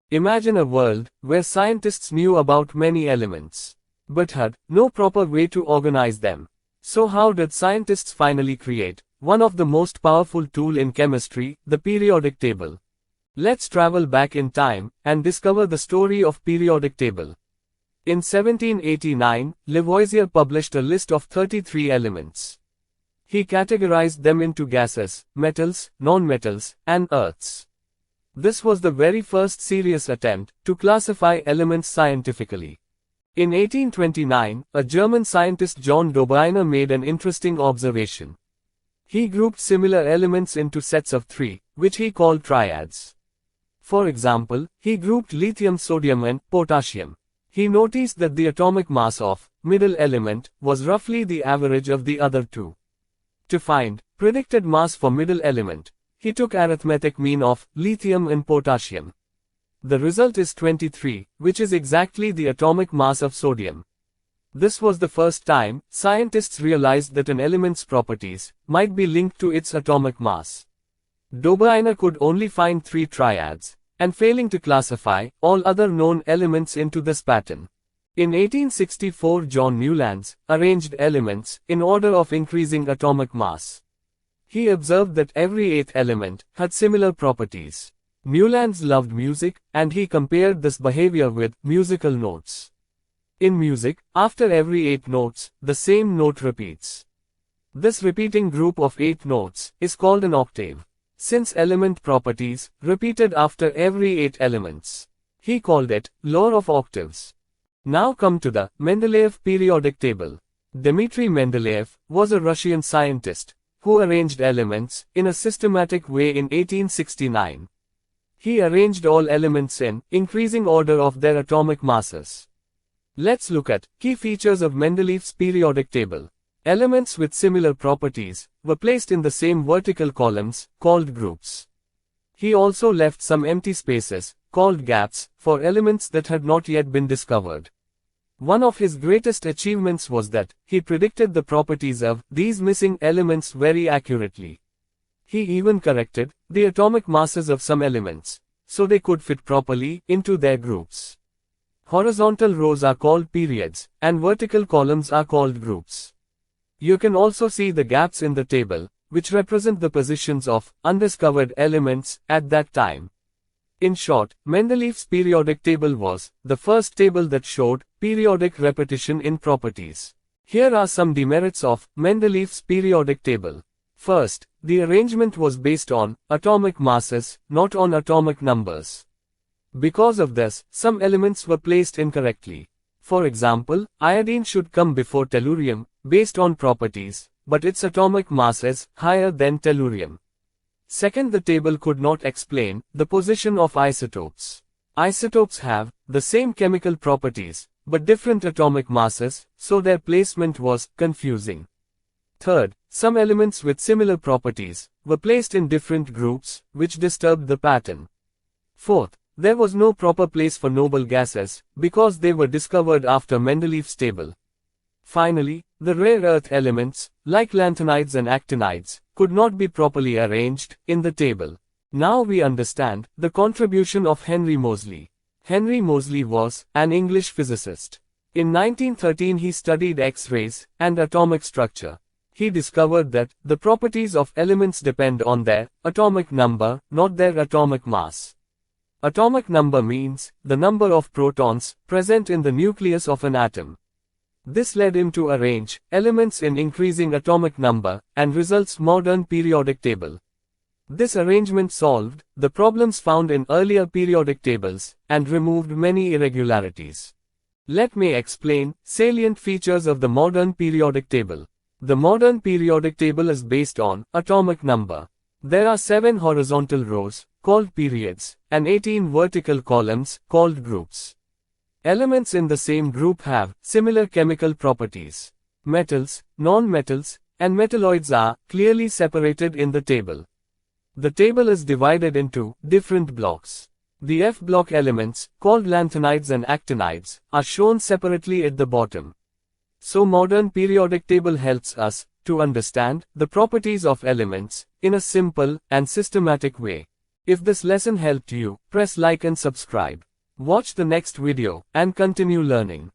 Imagine a world where scientists knew about many elements, but had no proper way to organize them. So how did scientists finally create one of the most powerful tools in chemistry, the periodic table? Let's travel back in time and discover the story of periodic table. In 1789, Lavoisier published a list of 33 elements. He categorized them into gases, metals, nonmetals, and earths. This was the very first serious attempt to classify elements scientifically. In 1829, a German scientist John Dobereiner made an interesting observation. He grouped similar elements into sets of 3, which he called triads. For example, he grouped lithium, sodium and potassium. He noticed that the atomic mass of middle element was roughly the average of the other two. To find predicted mass for middle element, he took arithmetic mean of lithium and potassium. The result is 23, which is exactly the atomic mass of sodium. This was the first time scientists realized that an element's properties might be linked to its atomic mass. Dobereiner could only find 3 triads, and failing to classify all other known elements into this pattern. In 1864, John Newlands arranged elements in order of increasing atomic mass. He observed that every 8th element had similar properties. Newlands loved music, and he compared this behavior with musical notes. In music, after every 8 notes, the same note repeats. This repeating group of 8 notes is called an octave. Since element properties repeated after every 8 elements, he called it Law of Octaves. Now come to the Mendeleev Periodic Table. Dmitri Mendeleev was a Russian scientist who arranged elements in a systematic way in 1869. He arranged all elements in increasing order of their atomic masses. Let's look at key features of Mendeleev's periodic table. Elements with similar properties were placed in the same vertical columns, called groups. He also left some empty spaces, called gaps, for elements that had not yet been discovered. One of his greatest achievements was that he predicted the properties of these missing elements very accurately. He even corrected the atomic masses of some elements, so they could fit properly into their groups. Horizontal rows are called periods, and vertical columns are called groups. You can also see the gaps in the table, which represent the positions of undiscovered elements at that time. In short, Mendeleev's periodic table was the first table that showed periodic repetition in properties. Here are some demerits of Mendeleev's periodic table. First, the arrangement was based on atomic masses, not on atomic numbers. Because of this, some elements were placed incorrectly. For example, iodine should come before tellurium, based on properties, but its atomic mass is higher than tellurium. Second, the table could not explain the position of isotopes. Isotopes have the same chemical properties, but different atomic masses, so their placement was confusing. Third, some elements with similar properties were placed in different groups, which disturbed the pattern. Fourth, there was no proper place for noble gases, because they were discovered after Mendeleev's table. Finally, the rare earth elements, like lanthanides and actinides, could not be properly arranged in the table. Now we understand the contribution of Henry Moseley. Henry Moseley was an English physicist. In 1913 he studied X-rays and atomic structure. He discovered that the properties of elements depend on their atomic number, not their atomic mass. Atomic number means the number of protons present in the nucleus of an atom. This led him to arrange elements in increasing atomic number, and results modern periodic table. This arrangement solved the problems found in earlier periodic tables, and removed many irregularities. Let me explain salient features of the modern periodic table. The modern periodic table is based on atomic number. There are 7 horizontal rows, called periods, and 18 vertical columns, called groups. Elements in the same group have similar chemical properties. Metals, non-metals, and metalloids are clearly separated in the table. The table is divided into different blocks. The F block elements, called lanthanides and actinides, are shown separately at the bottom. So modern periodic table helps us to understand the properties of elements in a simple and systematic way. If this lesson helped you, press like and subscribe. Watch the next video, and continue learning.